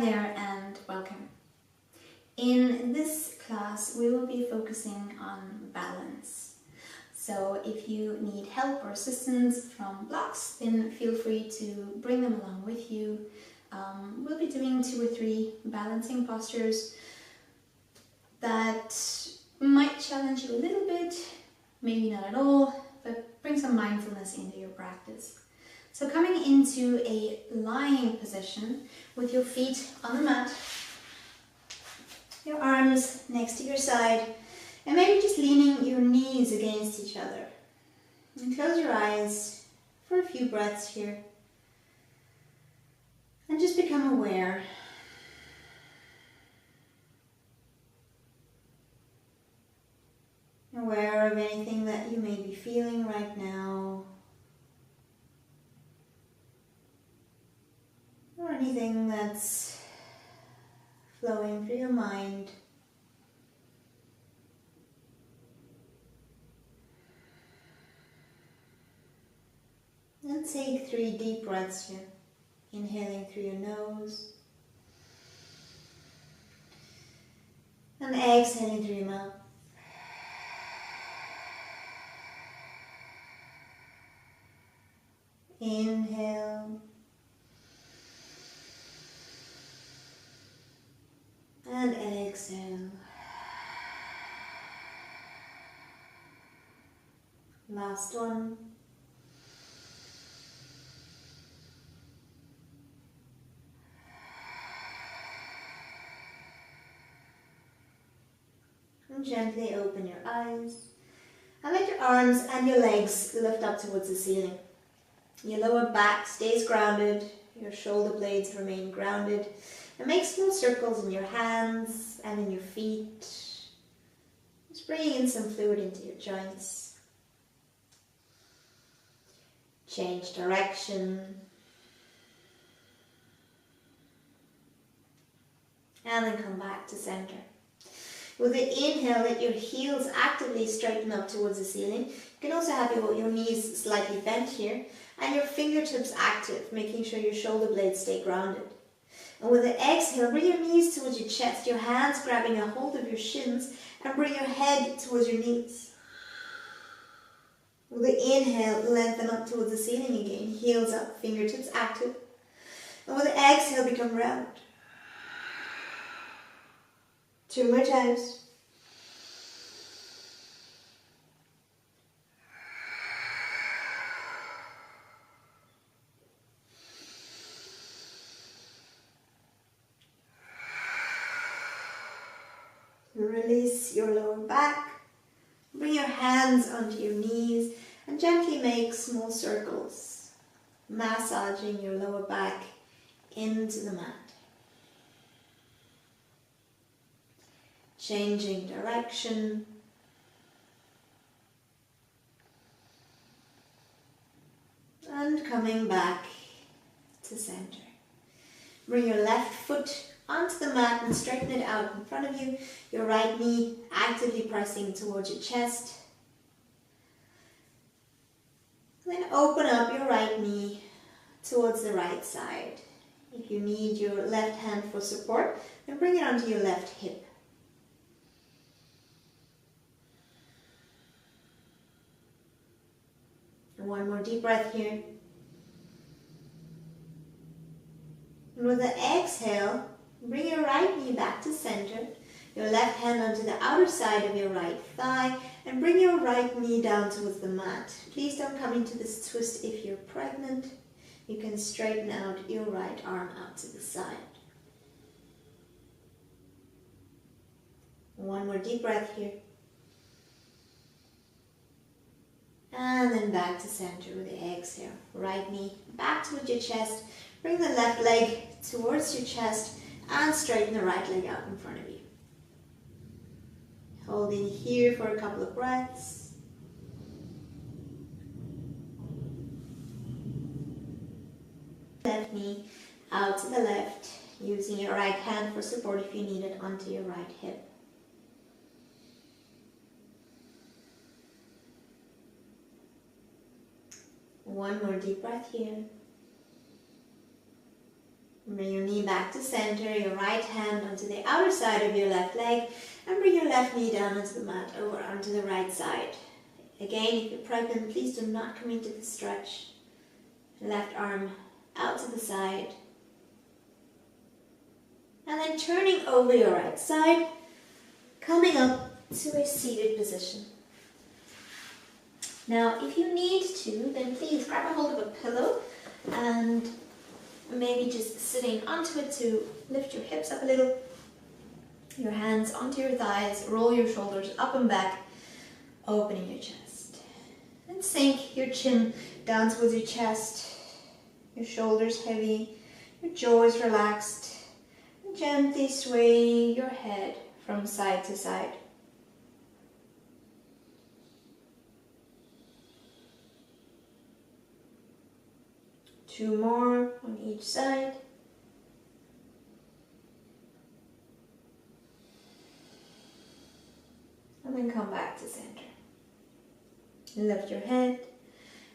there and welcome. In this class we will be focusing on balance. So if you need help or assistance from blocks, then feel free to bring them along with you. We'll be doing 2 or 3 balancing postures that might challenge you a little bit, maybe not at all, but bring some mindfulness into your practice. So coming into a lying position with your feet on the mat, your arms next to your side, and maybe just leaning your knees against each other. And close your eyes for a few breaths here. And just become aware. Aware of anything that you may be feeling right now. Or anything that's flowing through your mind. And take 3 deep breaths here. Inhaling through your nose. And exhaling through your mouth. Inhale. And exhale. Last one. And gently open your eyes. And let your arms and your legs lift up towards the ceiling. Your lower back stays grounded. Your shoulder blades remain grounded. And make small circles in your hands and in your feet. Just bringing in some fluid into your joints. Change direction. And then come back to center. With the inhale, let your heels actively straighten up towards the ceiling. You can also have your knees slightly bent here. And your fingertips active, making sure your shoulder blades stay grounded. And with the exhale, bring your knees towards your chest, your hands grabbing a hold of your shins, and bring your head towards your knees. With the inhale, lengthen up towards the ceiling again, heels up, fingertips active. And with the exhale, become round. 2 more times. Release your lower back. Bring your hands onto your knees and gently make small circles, massaging your lower back into the mat. Changing direction. And coming back to center. Bring your left foot onto the mat and straighten it out in front of you. Your right knee actively pressing towards your chest. Then open up your right knee towards the right side. If you need your left hand for support, then bring it onto your left hip. And one more deep breath here. And with the exhale, bring your right knee back to center, your left hand onto the outer side of your right thigh, and bring your right knee down towards the mat. Please don't come into this twist if you're pregnant. You can straighten out your right arm out to the side. One more deep breath here. And then back to center with the exhale. Right knee back towards your chest. Bring the left leg towards your chest and straighten the right leg out in front of you. Holding here for a couple of breaths. Left knee out to the left, using your right hand for support if you need it onto your right hip. One more deep breath here. Bring your knee back to center, your right hand onto the outer side of your left leg, and bring your left knee down onto the mat, over onto the right side. Again, if you're pregnant, please do not come into the stretch. Left arm out to the side. And then turning over your right side, coming up to a seated position. Now, if you need to, then please grab a hold of a pillow and maybe just sitting onto it to lift your hips up a little. Your hands onto your thighs, roll your shoulders up and back, opening your chest. And sink your chin down towards your chest, your shoulders heavy, your jaw is relaxed. And gently sway your head from side to side. Two more on each side. And then come back to center. Lift your head.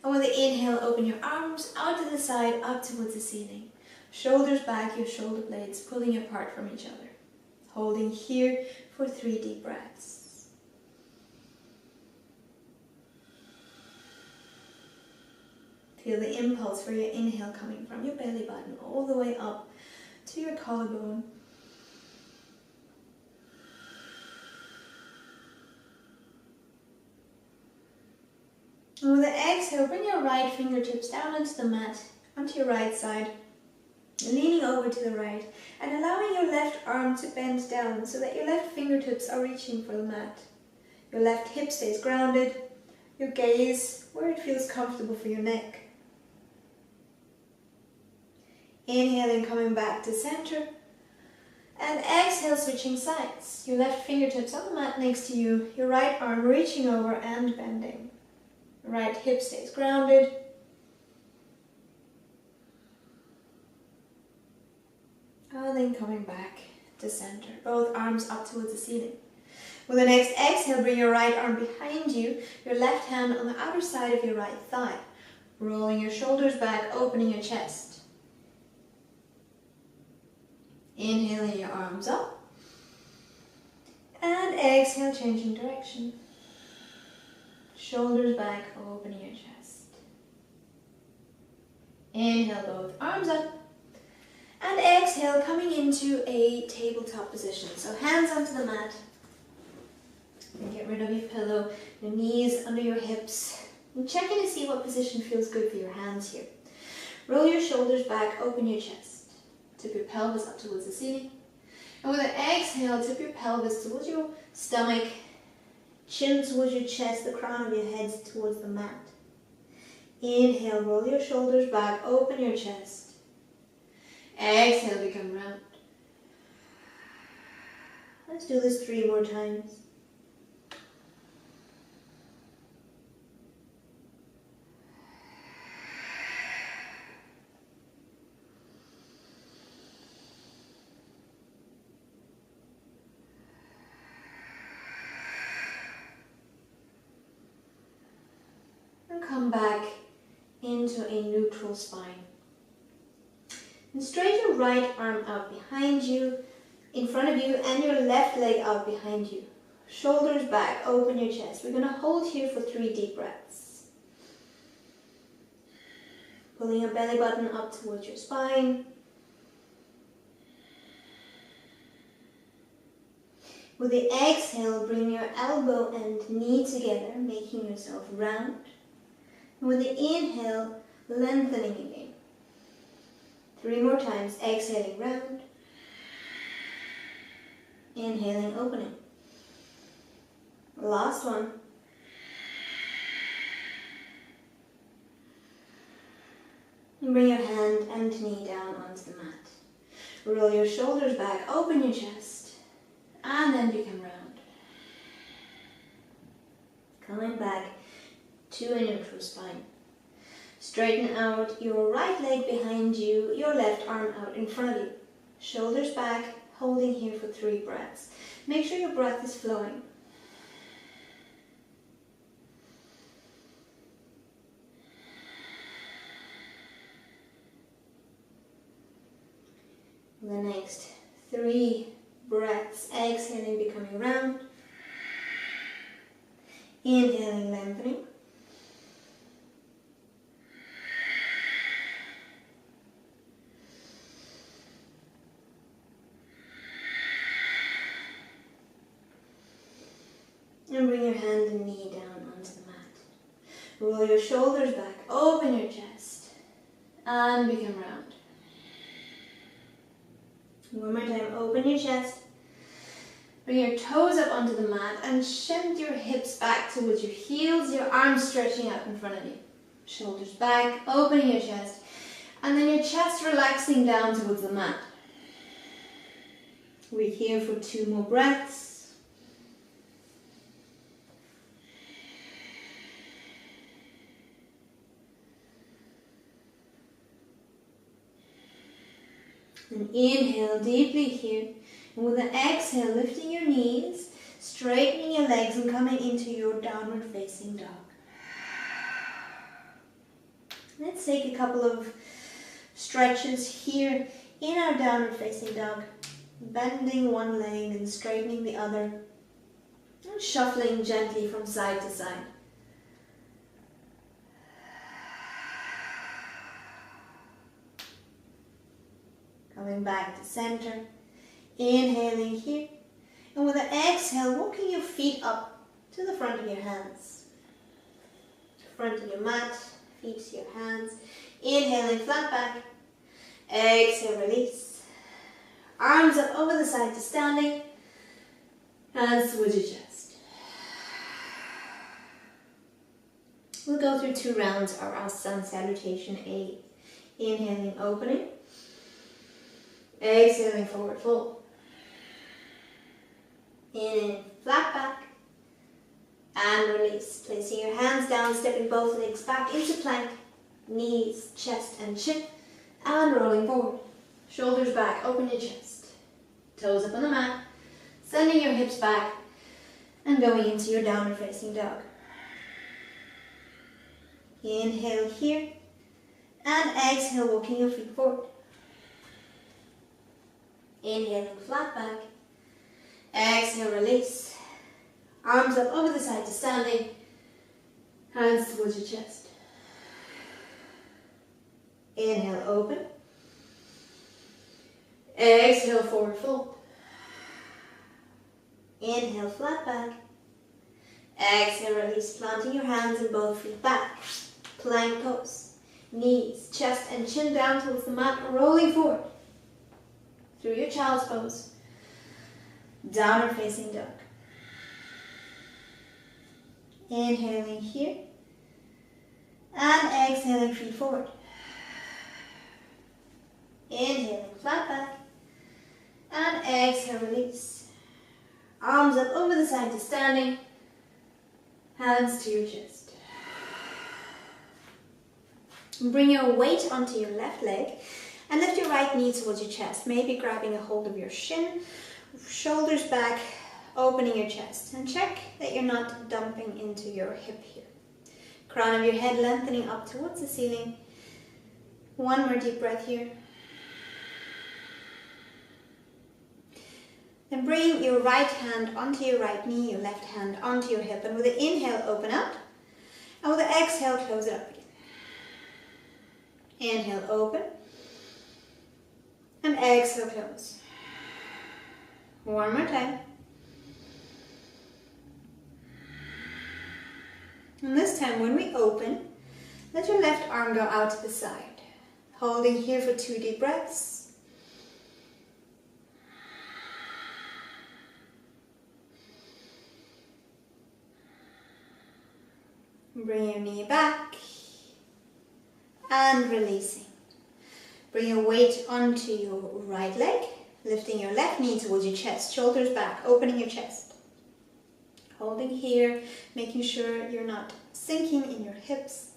And with the inhale, open your arms out to the side, up towards the ceiling. Shoulders back, your shoulder blades pulling apart from each other. Holding here for 3 deep breaths. Feel the impulse for your inhale coming from your belly button all the way up to your collarbone. And with the exhale, bring your right fingertips down onto the mat, onto your right side, leaning over to the right, and allowing your left arm to bend down so that your left fingertips are reaching for the mat. Your left hip stays grounded, your gaze where it feels comfortable for your neck. Inhaling, coming back to center. And exhale, switching sides. Your left fingertips on the mat next to you, your right arm reaching over and bending. Right hip stays grounded. And then coming back to center. Both arms up towards the ceiling. With the next exhale, bring your right arm behind you, your left hand on the outer side of your right thigh. Rolling your shoulders back, opening your chest. Inhaling your arms up. And exhale, changing direction. Shoulders back, opening your chest. Inhale, both arms up. And exhale, coming into a tabletop position. So hands onto the mat. And get rid of your pillow, your knees under your hips. And check in to see what position feels good for your hands here. Roll your shoulders back, open your chest. Tip your pelvis up towards the ceiling. And with an exhale, tip your pelvis towards your stomach, chin towards your chest, the crown of your head towards the mat. Inhale, roll your shoulders back, open your chest. Exhale, become round. Let's do this 3 more times. Come back into a neutral spine. And straighten your right arm out behind you, in front of you, and your left leg out behind you. Shoulders back, open your chest. We're going to hold here for 3 deep breaths. Pulling your belly button up towards your spine. With the exhale, bring your elbow and knee together, making yourself round. And with the inhale, lengthening again. 3 more times, exhaling round. Inhaling, opening. Last one. And bring your hand and knee down onto the mat. Roll your shoulders back, open your chest, and then become round. Coming back to a neutral spine. Straighten out your right leg behind you, your left arm out in front of you. Shoulders back, holding here for 3 breaths. Make sure your breath is flowing. The next 3 breaths, exhaling, becoming round. Inhaling, lengthening. And bring your hand and knee down onto the mat. Roll your shoulders back, open your chest, and become round. One more time, open your chest. Bring your toes up onto the mat and shift your hips back towards your heels, your arms stretching out in front of you. Shoulders back, opening your chest, and then your chest relaxing down towards the mat. We're here for 2 more breaths. And inhale deeply here. And with an exhale, lifting your knees, straightening your legs and coming into your downward facing dog. Let's take a couple of stretches here in our downward facing dog. Bending one leg and straightening the other. And shuffling gently from side to side. Coming back to center, inhaling here, and with an exhale, walking your feet up to the front of your hands. Front of your mat, feet to your hands. Inhaling, flat back. Exhale, release. Arms up over the side to standing. Hands towards your chest. We'll go through 2 rounds of our sun salutation A. Inhaling, opening. Exhaling, forward fold. Inhaling, flat back. And release. Placing your hands down, stepping both legs back into plank. Knees, chest and chin. And rolling forward. Shoulders back, open your chest. Toes up on the mat. Sending your hips back. And going into your downward facing dog. Inhale here. And exhale, walking your feet forward. Inhaling, flat back. Exhale, release. Arms up over the side to standing. Hands towards your chest. Inhale, open. Exhale, forward fold. Inhale, flat back. Exhale, release, planting your hands and both feet back. Plank pose. Knees, chest and chin down towards the mat, rolling forward. Through your child's pose. Downward facing dog. Inhaling here. And exhaling, feet forward. Inhaling, flat back. And exhale, release. Arms up over the side to standing. Hands to your chest. Bring your weight onto your left leg and lift your right knee towards your chest, maybe grabbing a hold of your shin, shoulders back, opening your chest. And check that you're not dumping into your hip here. Crown of your head lengthening up towards the ceiling. One more deep breath here. Then bring your right hand onto your right knee, your left hand onto your hip. And with the inhale, open up. And with the exhale, close it up again. Inhale, open. And exhale, close. One more time. And this time when we open, let your left arm go out to the side. Holding here for 2 deep breaths. Bring your knee back. And releasing. Bring your weight onto your right leg, lifting your left knee towards your chest, shoulders back, opening your chest. Holding here, making sure you're not sinking in your hips.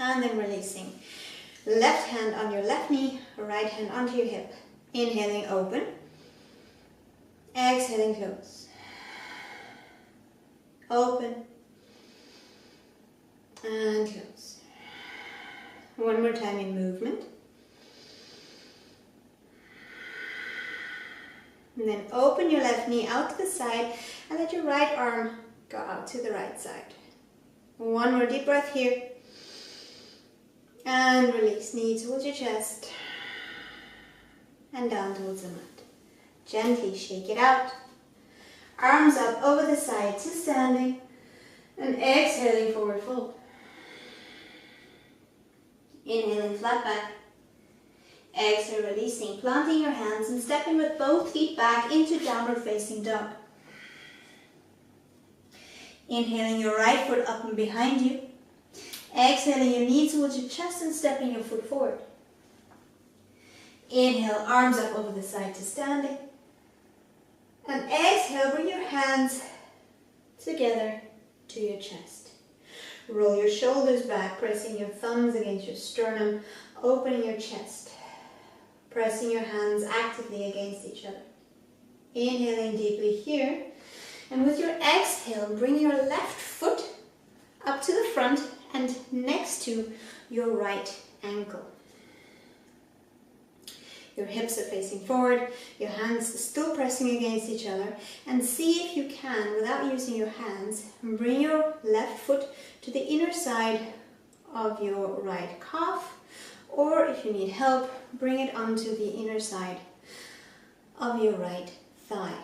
And then releasing. Left hand on your left knee, right hand onto your hip. Inhaling, open. Exhaling, close. Open. And close. One more time in movement. And then open your left knee out to the side and let your right arm go out to the right side. One more deep breath here. And release, knee towards your chest. And down towards the mat. Gently shake it out. Arms up over the side to standing. And exhaling, forward fold. Inhaling, flat back. Exhale, releasing, planting your hands and stepping with both feet back into downward facing dog. Inhaling your right foot up and behind you. Exhaling your knee towards your chest and stepping your foot forward. Inhale, arms up over the side to standing. And exhale, bring your hands together to your chest. Roll your shoulders back, pressing your thumbs against your sternum, opening your chest. Pressing your hands actively against each other. Inhaling deeply here. And with your exhale, bring your left foot up to the front and next to your right ankle. Your hips are facing forward, your hands still pressing against each other. And see if you can, without using your hands, bring your left foot to the inner side of your right calf. Or if you need help, bring it onto the inner side of your right thigh.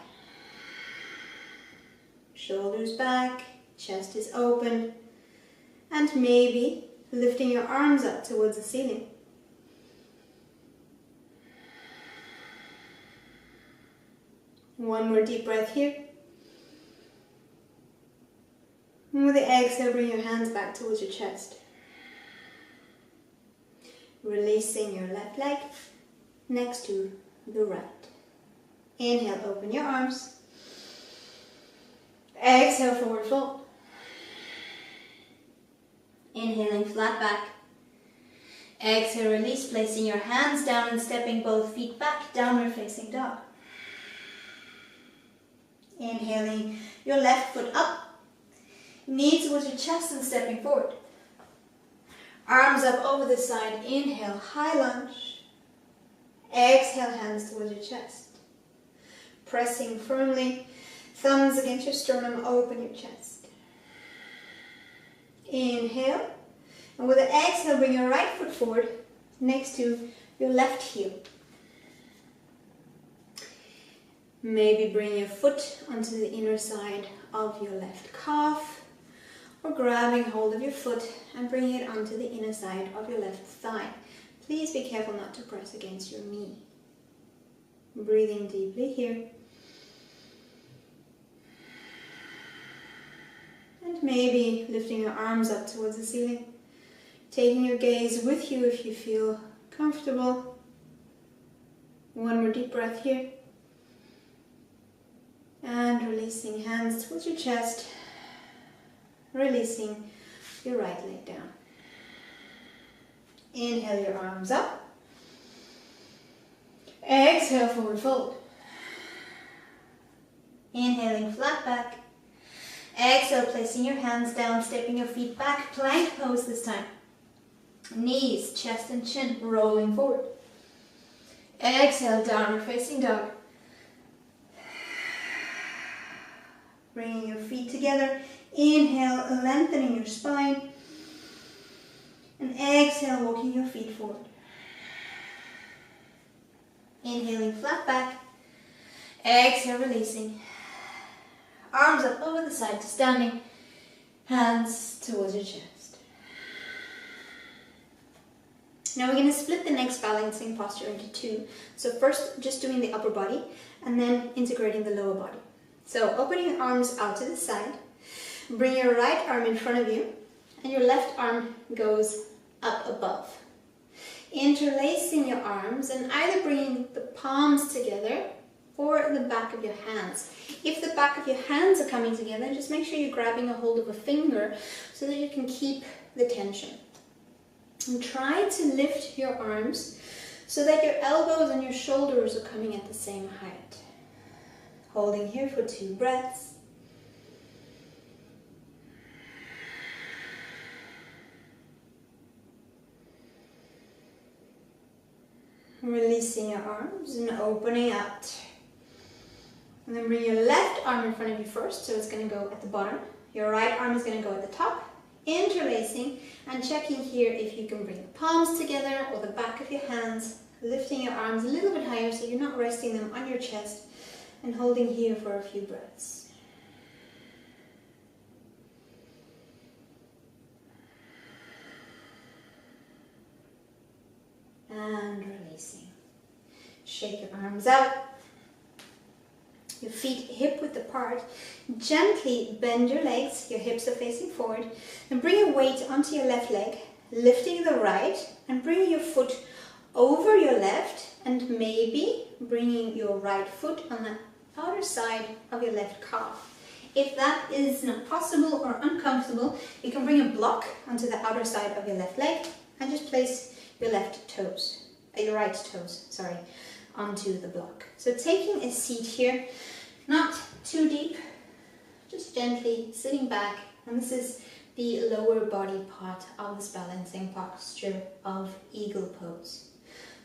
Shoulders back, chest is open, and maybe lifting your arms up towards the ceiling. One more deep breath here. And with the exhale, bring your hands back towards your chest. Releasing your left leg next to the right. Inhale, open your arms. Exhale, forward fold. Inhaling, flat back. Exhale, release, placing your hands down and stepping both feet back, downward facing dog. Inhaling your left foot up, knee towards your chest and stepping forward. Arms up over the side, inhale, high lunge. Exhale, hands towards your chest. Pressing firmly, thumbs against your sternum, open your chest. Inhale, and with an exhale, bring your right foot forward next to your left heel. Maybe bring your foot onto the inner side of your left calf, or grabbing hold of your foot and bringing it onto the inner side of your left thigh. Please be careful not to press against your knee. Breathing deeply here. And maybe lifting your arms up towards the ceiling. Taking your gaze with you if you feel comfortable. One more deep breath here. And releasing, hands towards your chest. Releasing your right leg down. Inhale your arms up. Exhale, forward fold. Inhaling, flat back. Exhale, placing your hands down, stepping your feet back, plank pose this time. Knees, chest and chin rolling forward. Exhale, downward facing dog. Bringing your feet together. Inhale, lengthening your spine. And exhale, walking your feet forward. Inhaling, flat back. Exhale, releasing. Arms up over the side to standing. Hands towards your chest. Now we're going to split the next balancing posture into two. So first, just doing the upper body, and then integrating the lower body. So opening your arms out to the side. Bring your right arm in front of you, and your left arm goes up above. Interlacing your arms and either bringing the palms together or the back of your hands. If the back of your hands are coming together, just make sure you're grabbing a hold of a finger so that you can keep the tension. And try to lift your arms so that your elbows and your shoulders are coming at the same height. Holding here for 2 breaths. Releasing your arms and opening out. And then bring your left arm in front of you first, so it's going to go at the bottom. Your right arm is going to go at the top, interlacing and checking here if you can bring the palms together or the back of your hands, lifting your arms a little bit higher so you're not resting them on your chest, and holding here for a few breaths. And releasing. Shake your arms out. Your feet hip width apart. Gently bend your legs, your hips are facing forward, and bring your weight onto your left leg, lifting the right and bringing your foot over your left, and maybe bringing your right foot on the outer side of your left calf. If that is not possible or uncomfortable, you can bring a block onto the outer side of your left leg and just place your your right toes, sorry, onto the block. So taking a seat here, not too deep, just gently sitting back, and this is the lower body part of this balancing posture of eagle pose.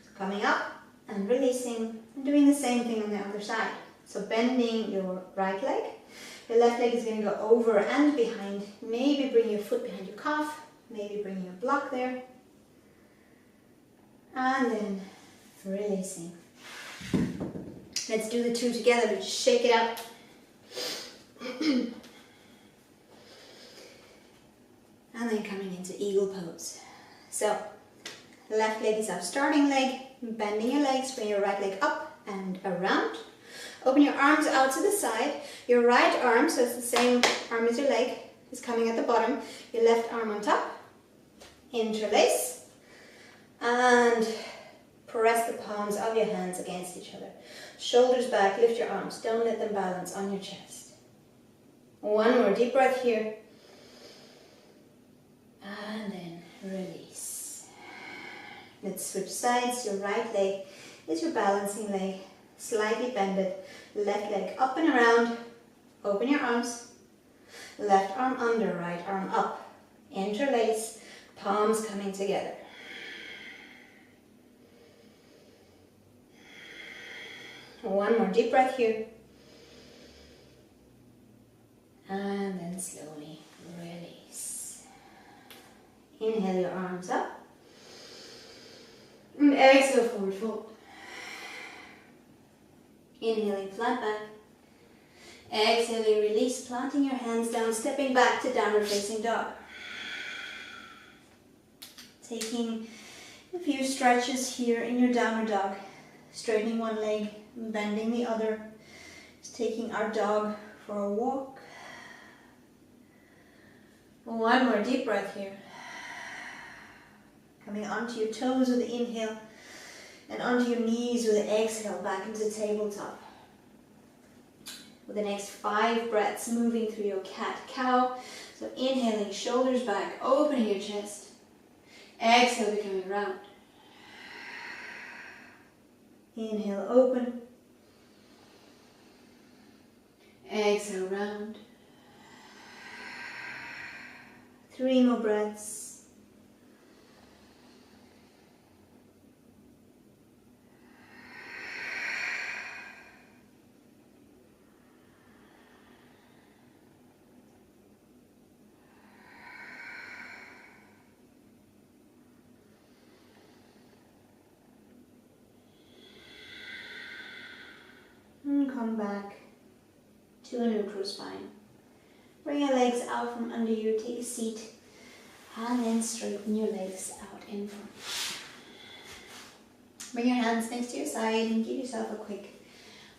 So coming up and releasing, and doing the same thing on the other side. So bending your right leg, your left leg is going to go over and behind, maybe bring your foot behind your calf, maybe bring your block there, and then releasing. Let's do the two together. Just shake it up. And then coming into eagle pose. So left leg is our starting leg, bending your legs, bring your right leg up and around. Open your arms out to the side. Your right arm, so it's the same arm as your leg, is coming at the bottom. Your left arm on top. Interlace. And press the palms of your hands against each other. Shoulders back, lift your arms. Don't let them balance on your chest. One more deep breath here. And then release. Let's switch sides. Your right leg is your balancing leg. Slightly bended. Left leg up and around. Open your arms. Left arm under, right arm up. Interlace. Palms coming together. One more deep breath here. And then slowly release. Inhale your arms up. And exhale, forward fold. Inhaling, flat back. Exhaling, release, planting your hands down, stepping back to downward facing dog. Taking a few stretches here in your downward dog. Straightening one leg, bending the other. Just taking our dog for a walk. One more deep breath here. Coming onto your toes with the inhale and onto your knees with the exhale back into tabletop. With the next 5 breaths, moving through your cat-cow. So inhaling, shoulders back, opening your chest. Exhale, becoming round. Inhale, open. Exhale, round. 3 more breaths. And come back to a neutral spine. Bring your legs out from under you, take a seat, and then straighten your legs out in front. Bring your hands next to your side and give yourself a quick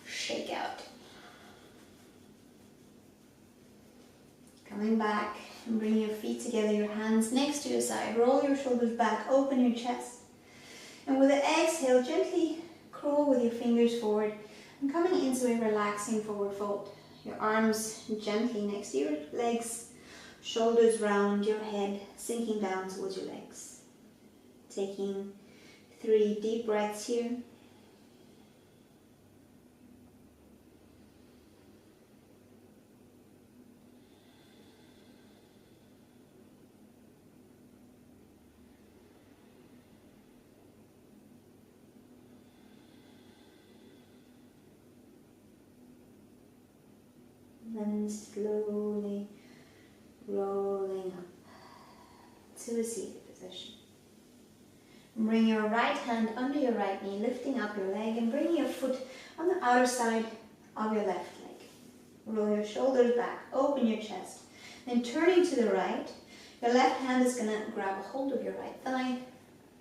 shake out. Coming back and bring your feet together, your hands next to your side. Roll your shoulders back, open your chest. And with the exhale, gently crawl with your fingers forward and coming into a relaxing forward fold. Your arms gently next to your legs, shoulders round, your head sinking down towards your legs. Taking 3 deep breaths here. And then slowly rolling up to a seated position. Bring your right hand under your right knee, lifting up your leg and bringing your foot on the outer side of your left leg. Roll your shoulders back, open your chest. Then turning to the right, your left hand is going to grab a hold of your right thigh.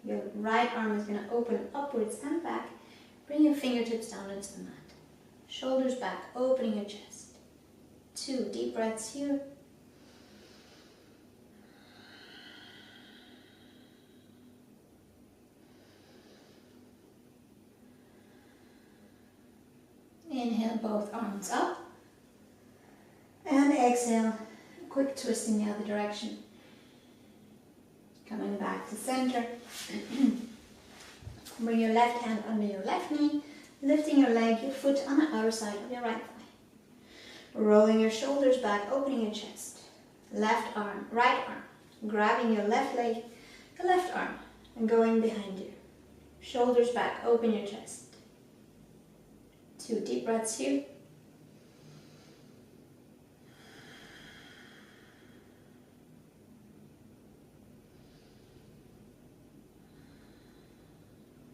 Your right arm is going to open upwards and back. Bring your fingertips down into the mat. Shoulders back, opening your chest. 2 deep breaths here. Inhale both arms up. And exhale, a quick twist in the other direction. Coming back to center. Bring your left hand under your left knee, lifting your leg, your foot on the outer side of your right thigh. Rolling your shoulders back, opening your chest. Left arm, right arm, grabbing your left leg, the left arm, and going behind you. Shoulders back, open your chest. 2 deep breaths here.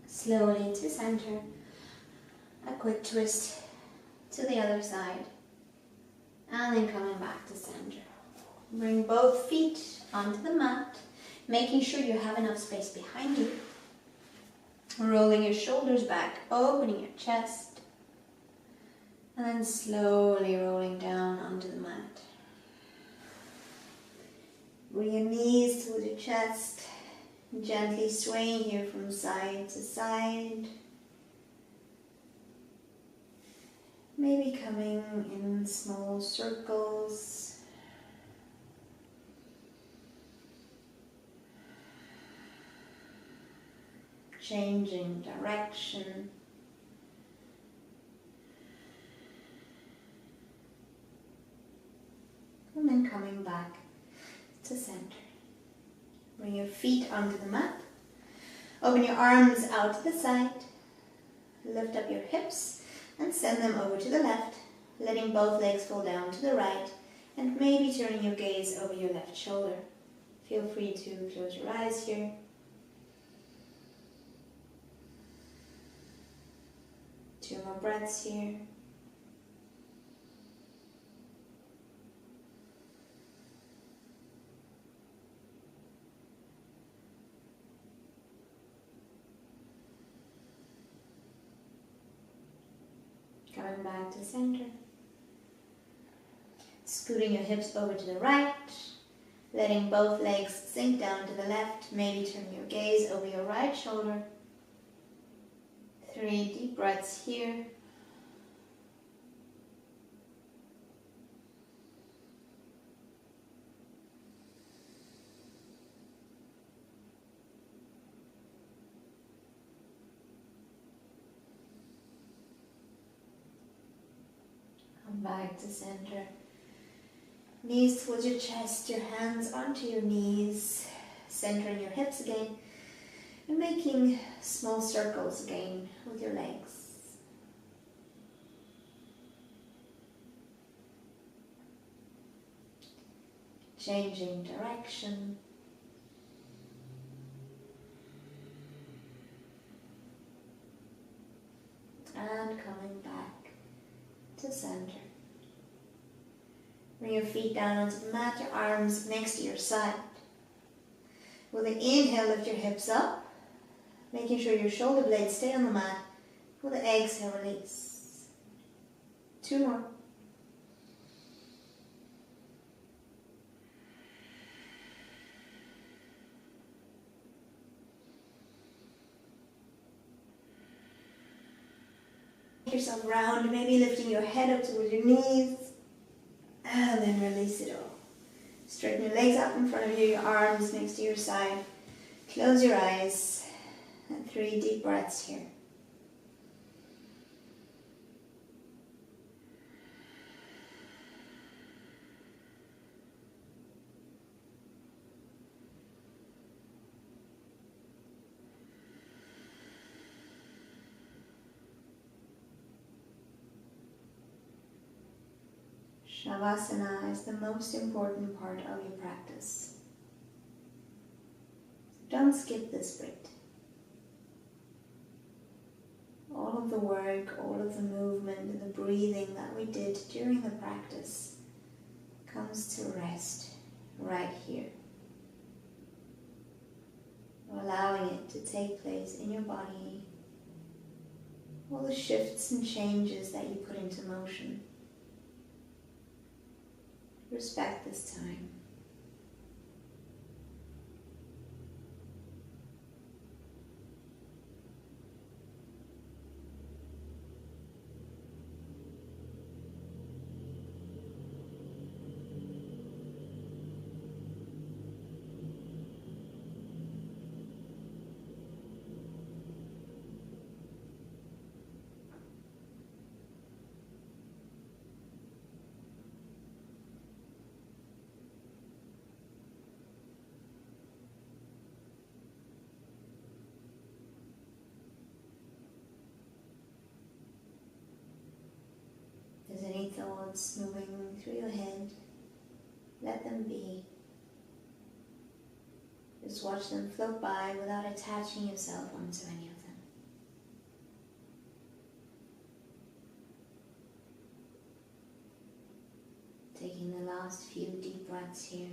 Slowly to center. A quick twist to the other side. And then coming back to center. Bring both feet onto the mat, making sure you have enough space behind you. Rolling your shoulders back, opening your chest. And then slowly rolling down onto the mat. Bring your knees towards your chest. Gently swaying here from side to side. Maybe coming in small circles. Changing direction. And then coming back to center. Bring your feet onto the mat. Open your arms out to the side. Lift up your hips and send them over to the left, letting both legs fall down to the right and maybe turning your gaze over your left shoulder. Feel free to close your eyes here. Two more breaths here. Coming back to center. Scooting your hips over to the right, letting both legs sink down to the left, maybe turning your gaze over your right shoulder. 3 deep breaths here. Back to center. Knees towards your chest, your hands onto your knees, centering your hips again, and making small circles again with your legs. Changing direction. And coming back to center. Bring your feet down onto the mat, your arms next to your side. With an inhale, lift your hips up, making sure your shoulder blades stay on the mat. With an exhale, release. 2 more. Make yourself round, maybe lifting your head up towards your knees. And then release it all. Straighten your legs up in front of you, your arms next to your side. Close your eyes. And 3 deep breaths here. Shavasana is the most important part of your practice. Don't skip this bit. All of the work, all of the movement and the breathing that we did during the practice comes to rest right here. Allowing it to take place in your body. All the shifts and changes that you put into motion. Respect this time. If there's any thoughts moving through your head, let them be. Just watch them float by without attaching yourself onto any of them. Taking the last few deep breaths here.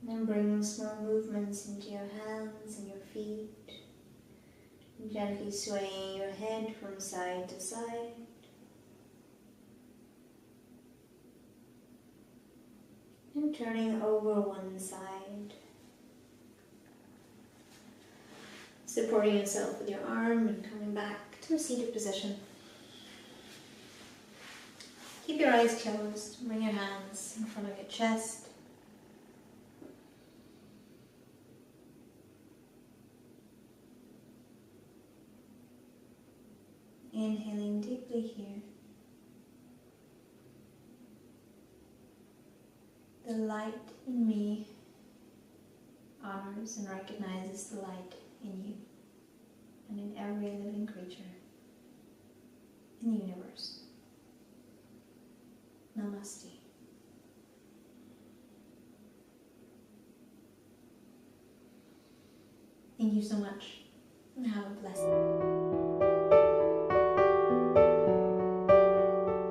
And bring small movements into your hands and your feet. And gently swaying your head from side to side. And turning over one side. Supporting yourself with your arm and coming back to a seated position. Keep your eyes closed. Bring your hands in front of your chest. Inhaling deeply here. The light in me honors and recognizes the light in you and in every living creature in the universe. Namaste. Thank you so much and have a blessed day.